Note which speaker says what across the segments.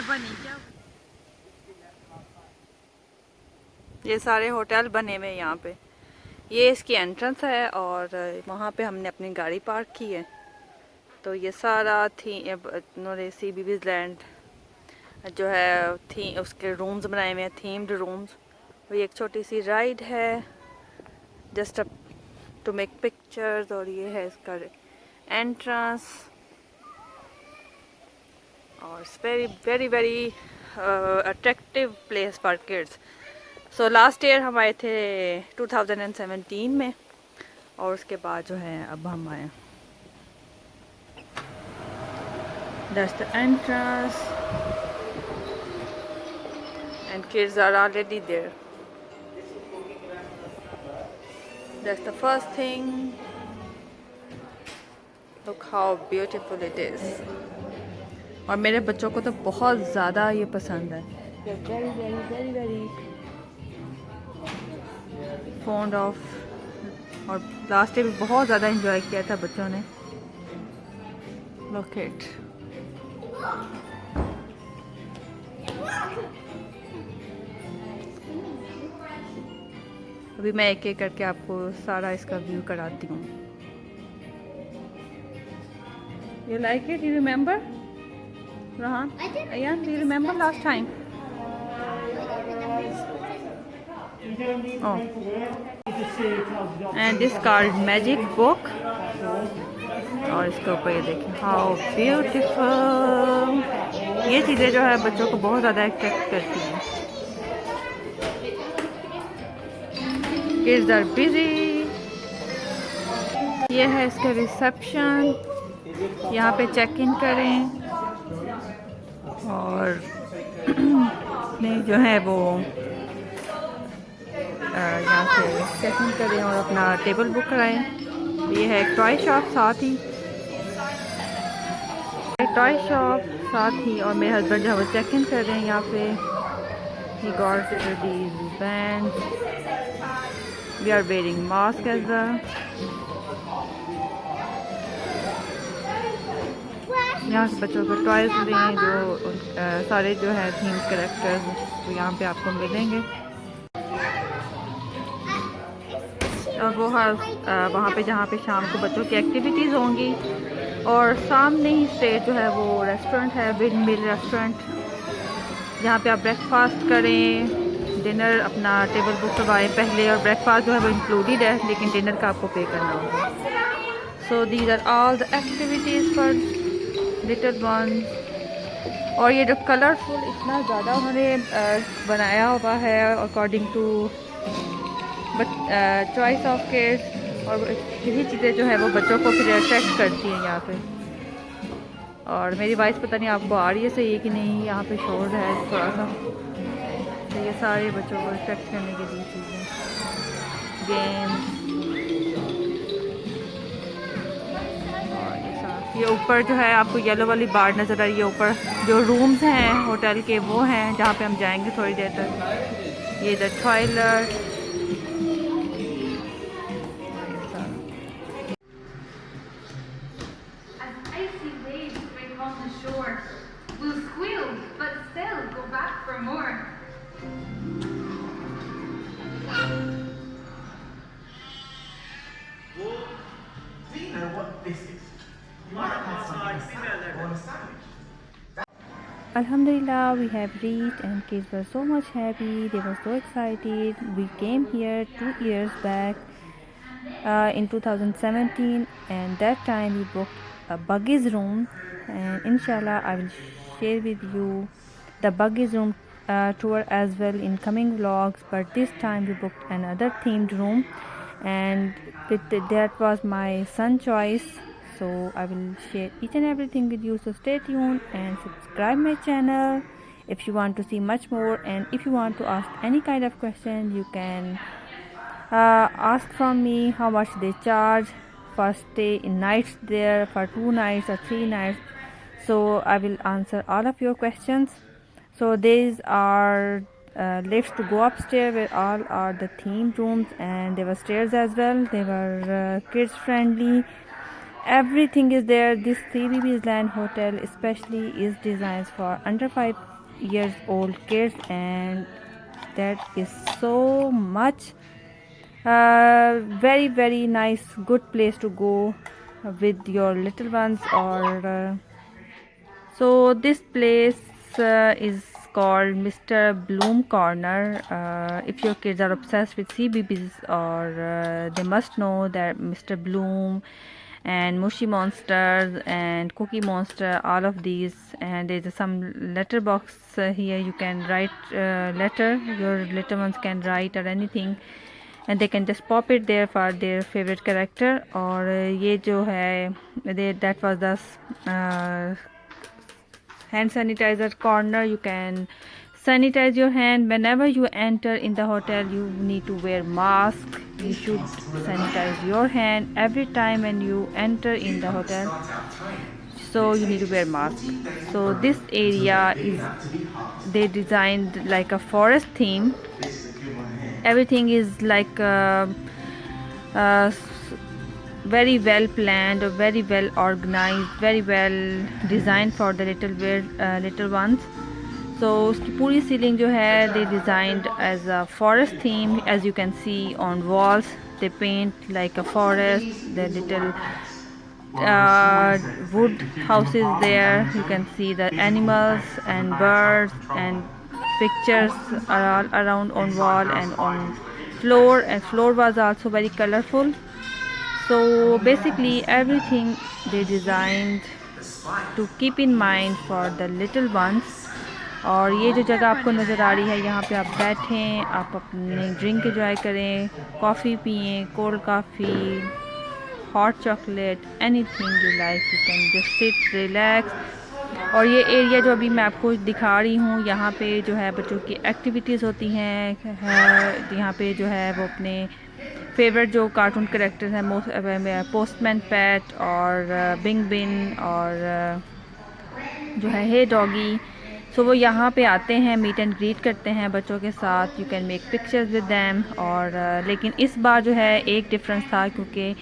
Speaker 1: बनी क्या? ये सारे होटल बने हुए हैं यहाँ पे। ये इसकी एंट्रेंस है और वहाँ पे हमने अपनी गाड़ी पार्क की है। तो ये सारा थी सी बीबीज लैंड जो है थी उसके रूम्स बनाए हुए हैं, थीम्ड रूम्स। और ये एक छोटी सी राइड है जस्ट टू मेक पिक्चर्स। और ये है इसका एंट्रेंस और very very very attractive place for kids. So last year हम आए थे 2017 में और उसके बाद जो है अब हम आए। That's the entrance and kids are already there. That's the first thing. Look how beautiful it is. और मेरे बच्चों को तो बहुत ज़्यादा ये पसंद है। They're very very very very fond of। और लास्ट ईयर भी बहुत ज़्यादा इंजॉय किया था बच्चों ने। Look it. अभी मैं एक एक करके आपको सारा इसका व्यू कराती हूँ। You like it? You remember? Rahan? Ayan, do you remember last time? Oh. And this called Magic Book. और इसके ऊपर ये देखें हाउ ब्यूटीफुल। ये चीज़ें जो है बच्चों को बहुत ज़्यादा अट्रैक्ट करती हैं। Kids are busy. ये है इसका रिसेप्शन। यहाँ पे चेक इन करें और नहीं जो है वो यहाँ से चेक इन करें और अपना टेबल बुक कराएं। ये है एक टॉय शॉप साथ ही, टॉय शॉप साथ ही। और मेरे हस्बैंड जो है वो चेक इन कर रहे हैं यहाँ पे। He got these bands. We are wearing mask as well. यहाँ से बच्चों को टॉयज मिले हैं जो सारे जो है थीम कैरेक्टर्स तो यहाँ पे आपको मिलेंगे। और वो वहाँ पे जहाँ पे शाम को बच्चों की एक्टिविटीज़ होंगी। और सामने ही स्टेज जो है वो रेस्टोरेंट है, विंड मिल रेस्टोरेंट, जहाँ पे आप ब्रेकफास्ट करें, डिनर अपना टेबल बुक करवाएं पहले। और ब्रेकफास्ट जो है वो इंक्लूडेड है लेकिन डिनर का आपको पे करना होगा। So these are all the activities for little one. और ये जो कलरफुल इतना ज़्यादा उन्होंने बनाया हुआ है according to choice of kids. और यही चीज़ें जो है वो बच्चों को फिर अट्रैक्ट करती हैं यहाँ पे। और मेरी वॉइस पता नहीं आपको आ रही है सही है कि नहीं, यहाँ पे शोर है थोड़ा सा। तो ये सारे बच्चों को अट्रैक्ट करने के लिए चीज़ें, गेम्स। ये ऊपर जो है आपको येलो वाली बार नज़र आ रही है। ऊपर जो रूम्स हैं होटल के वो हैं जहाँ पे हम जाएंगे थोड़ी देर तक। ये the toilet. Alhamdulillah, we have reached and kids were so much happy. They were so excited. We came here 2 years back in 2017 and that time we booked a buggies room, and inshallah I will share with you the buggies room tour as well in coming vlogs. But this time we booked another themed room and that was my son choice. So I will share each and everything with you, so stay tuned and subscribe my channel if you want to see much more. And if you want to ask any kind of question, you can ask from me how much they charge for stay in nights there for 2 nights or 3 nights. So I will answer all of your questions. So these are lifts to go upstairs where all are the themed rooms, and there were stairs as well. They were kids friendly. Everything is there. This 3 BB's Land Hotel especially is designed for under 5 years old kids, and that is so much very nice, good place to go with your little ones. Or so this place is called Mr. Bloom Corner. If your kids are obsessed with CBBS, or they must know that Mr. Bloom and Mushy Monsters and Cookie Monster, all of these. And there's some letterbox here. You can write letter. Your little ones can write or anything, and they can just pop it there for their favorite character. और ये जो है, that was the hand sanitizer corner. You can sanitize your hand whenever you enter in the hotel. You need to wear mask. You should sanitize your hand every time when you enter in the hotel, so you need to wear mask. So this area is, they designed like a forest theme. Everything is like uh, very well planned, or very well organized, very well designed for the little ones. So उसकी पूरी ceiling जो है, they designed as a forest theme. As you can see on walls, they paint like a forest. The little wood houses there. You can see the animals and birds, and pictures are all around on wall and on floor. And floor was also very colorful. So basically everything they designed to keep in mind for the little ones. और ये जो जगह आपको नज़र आ रही है, यहाँ पे आप बैठें, आप अपने ड्रिंक एंजॉय करें, कॉफ़ी पिएं, cold coffee, hot chocolate, anything you like, you can just sit relax. और ये एरिया जो अभी मैं आपको दिखा रही हूँ, यहाँ पे जो है बच्चों की एक्टिविटीज़ होती हैं। यहाँ पे जो है वो अपने फेवरेट जो कार्टून करेक्टर्स हैं, पोस्टमैन पैट और बिंग बिन और जो है हे डॉगी, सो वो यहाँ पे आते हैं, मीट एंड ग्रीट करते हैं बच्चों के साथ। You can make pictures with them. और लेकिन इस बार जो है एक डिफरेंस था, क्योंकि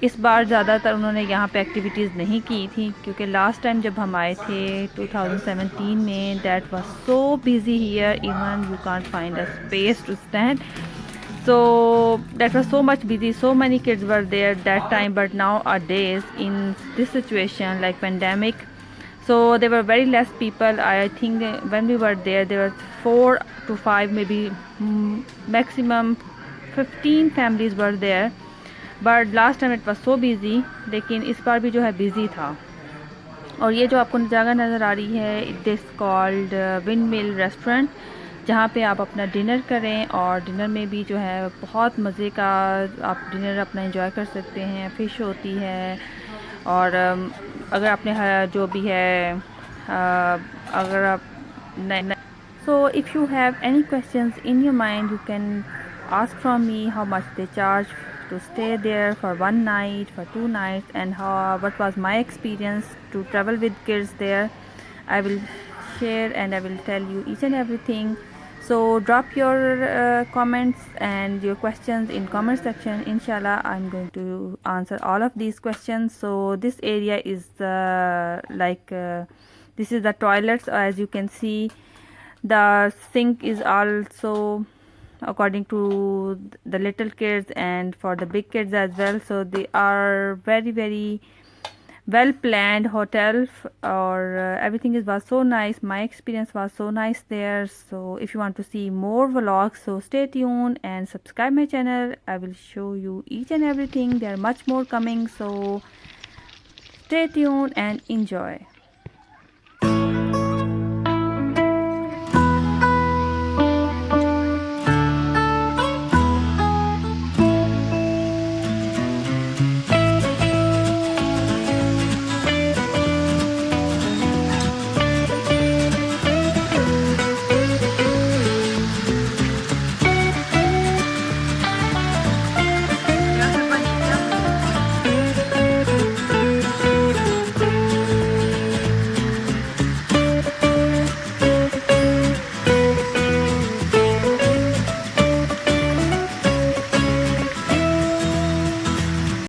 Speaker 1: इस बार ज़्यादातर उन्होंने यहाँ पे एक्टिविटीज़ नहीं की थी, क्योंकि लास्ट टाइम जब हम आए थे 2017 में, that was so busy here, even you can't find a space to stand. So that was so much busy, so many kids were there that time. But nowadays in this situation like pandemic, so there were very less people. I think when we were there were 4 to 5, maybe maximum 15 families were there. But last time it was so busy. लेकिन इस बार भी जो है busy था. और ये जो आपको जगह नज़र आ रही है, it is called windmill restaurant, जहाँ पे आप अपना डिनर करें। और डिनर में भी जो है बहुत मज़े का आप डिनर अपना एंजॉय कर सकते हैं। फ़िश होती है, और अगर आपने जो भी है अगर आप so if you have any questions in your mind, you can ask from me how much they charge to stay there for 1 night, for 2 nights, and what was my experience to travel with kids there. I will share and I will tell you each and everything. So drop your comments and your questions in comment section. Inshallah I'm going to answer all of these questions. So this area is this is the toilets. As you can see, the sink is also according to the little kids and for the big kids as well. So they are very well planned hotel, or everything was so nice. My experience was so nice there. So if you want to see more vlogs, so stay tuned and subscribe my channel. I will show you each and everything. There are much more coming, so stay tuned and enjoy.